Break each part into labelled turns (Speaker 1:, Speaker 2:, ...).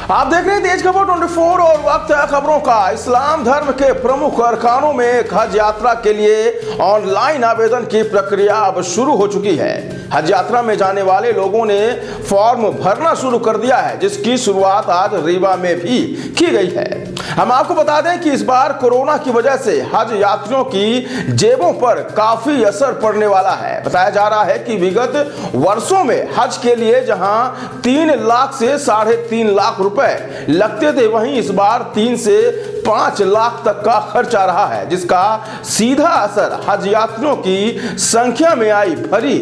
Speaker 1: आप देख रहे हैं तेज खबर 24 और वक्त है खबरों का। इस्लाम धर्म के प्रमुख अरकानों में हज यात्रा के लिए ऑनलाइन आवेदन की प्रक्रिया अब शुरू हो चुकी है। हज यात्रा में जाने वाले लोगों ने फॉर्म भरना शुरू कर दिया है, जिसकी शुरुआत आज रीवा में भी की गई है। हम आपको बता दें कि इस बार कोरोना की वजह से हज यात्रियों की जेबों पर काफी असर पड़ने वाला है। बताया जा रहा है कि विगत वर्षों में हज के लिए जहां 3 लाख से 3.5 लाख रुपए लगते थे, वहीं इस बार 3 से 5 लाख तक का खर्च आ रहा है, जिसका सीधा असर हज यात्रियों की संख्या में आई भरी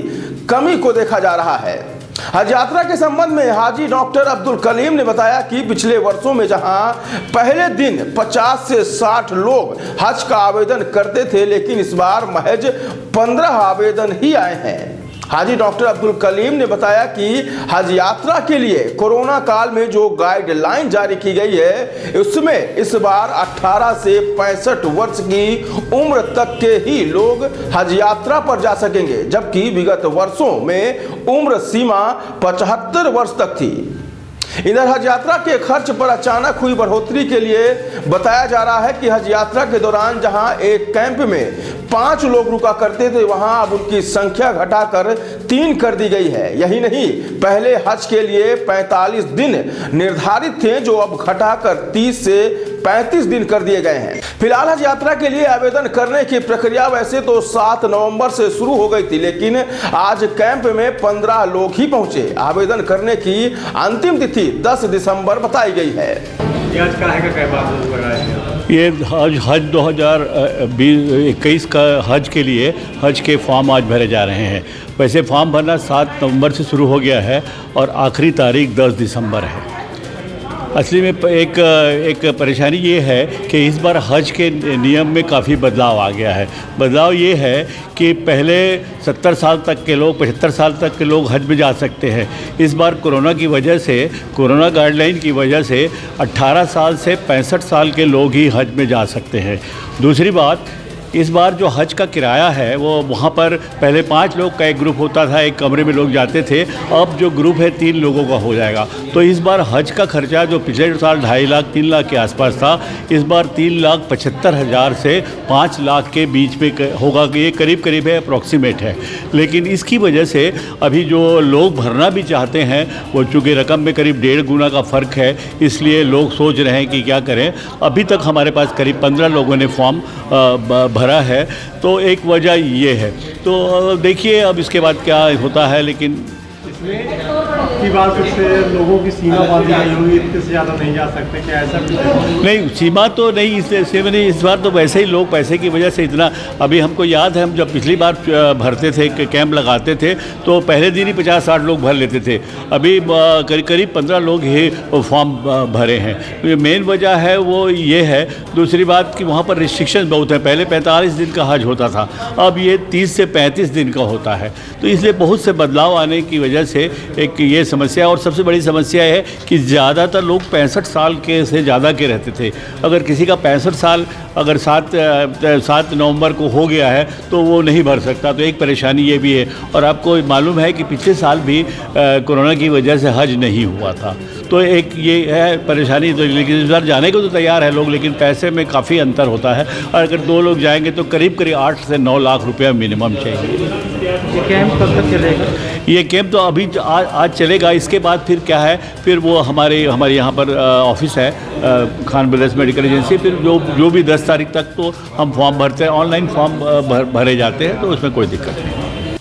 Speaker 1: कमी को देखा जा रहा है। हज यात्रा के संबंध में हाजी डॉक्टर अब्दुल कलीम ने बताया कि पिछले वर्षों में जहां पहले दिन 50 से 60 लोग हज का आवेदन करते थे, लेकिन इस बार महज 15 आवेदन ही आए हैं। हाजी डॉक्टर अब्दुल कलीम ने बताया कि हज यात्रा के लिए कोरोना काल में जो गाइडलाइन जारी की गई है, उसमें इस बार 18 से 65 वर्ष की उम्र तक के ही लोग हज यात्रा पर जा सकेंगे, जबकि विगत वर्षों में उम्र सीमा 75 वर्ष तक थी। इधर हज यात्रा के खर्च पर अचानक हुई बढ़ोतरी के लिए बताया जा रहा है कि हज यात्रा के दौरान जहां एक कैंप में 5 लोग रुका करते थे, वहां अब उनकी संख्या घटाकर 3 कर दी गई है। यही नहीं, पहले हज के लिए 45 दिन निर्धारित थे, जो अब घटाकर 30 से 35 दिन कर दिए गए हैं। फिलहाल हज यात्रा के लिए आवेदन करने की प्रक्रिया वैसे तो 7 नवंबर से शुरू हो गई थी, लेकिन आज कैंप में 15 लोग ही पहुंचे। आवेदन करने की अंतिम तिथि 10 दिसंबर बताई गई है।
Speaker 2: ये हज 2021 का हज के लिए हज के फॉर्म आज भरे जा रहे हैं। वैसे फॉर्म भरना 7 नवंबर से शुरू हो गया है और आखिरी तारीख 10 दिसंबर है। असली में एक परेशानी ये है कि इस बार हज के नियम में काफ़ी बदलाव आ गया है। बदलाव ये है कि पहले 70 साल तक के लोग, 75 साल तक के लोग हज में जा सकते हैं। इस बार कोरोना की वजह से, कोरोना गाइडलाइन की वजह से 18 साल से 65 साल के लोग ही हज में जा सकते हैं। दूसरी बात, इस बार जो हज का किराया है वो वहाँ पर पहले 5 लोग का एक ग्रुप होता था, एक कमरे में लोग जाते थे, अब जो ग्रुप है 3 लोगों का हो जाएगा। तो इस बार हज का खर्चा जो पिछले साल 2.5 लाख 3 लाख के आसपास था, इस बार 3,75,000 से 5 लाख के बीच में होगा। ये करीब करीब है, अप्रॉक्सीमेट है। लेकिन इसकी वजह से अभी जो लोग भरना भी चाहते हैं, वो चूँकि रकम में करीब 1.5 गुना का फ़र्क है, इसलिए लोग सोच रहे हैं कि क्या करें। अभी तक हमारे पास करीब 15 लोगों ने फॉर्म भरा है, तो एक वजह ये है। तो देखिए अब इसके बाद क्या होता है। लेकिन
Speaker 3: की बात से लोगों की सीमा बांधी गई हुई, इतने से ज़्यादा नहीं जा सकते, क्या ऐसा
Speaker 2: नहीं? सीमा तो नहीं, इसलिए मैंने इस बार तो वैसे ही लोग पैसे की वजह से इतना, अभी हमको याद है हम जब पिछली बार भरते थे, कैंप लगाते थे, तो पहले दिन ही 50-60 लोग भर लेते थे। अभी करीब 15 लोग ही फॉर्म भरे हैं। तो मेन वजह है वो ये है। दूसरी बात कि वहाँ पर रिस्ट्रिक्शन बहुत है। पहले 45 दिन का हज होता था, अब ये 30 से 35 दिन का होता है। तो इसलिए बहुत से बदलाव आने की वजह से एक ये समस्या है। और सबसे बड़ी समस्या है कि ज़्यादातर लोग 65 साल के से ज़्यादा के रहते थे। अगर किसी का 65 साल अगर 7 नवंबर को हो गया है तो वो नहीं भर सकता। तो एक परेशानी ये भी है। और आपको मालूम है कि पिछले साल भी कोरोना की वजह से हज नहीं हुआ था। तो एक ये है परेशानी। तो लेकिन इस बार जाने को तो तैयार है लोग, लेकिन पैसे में काफ़ी अंतर होता है। और अगर 2 लोग जाएंगे तो करीब 8 से 9 लाख रुपया मिनिमम चाहिए।
Speaker 3: ये कैंप कब तक चलेगा?
Speaker 2: ये कैंप तो अभी आज चलेगा। इसके बाद फिर क्या है, फिर वो हमारे यहाँ पर ऑफिस है खान ब्रदर्स मेडिकल एजेंसी। फिर जो भी 10 तारीख तक तो हम फॉर्म भरते हैं, ऑनलाइन फॉर्म भरे जाते हैं, तो उसमें कोई दिक्कत नहीं।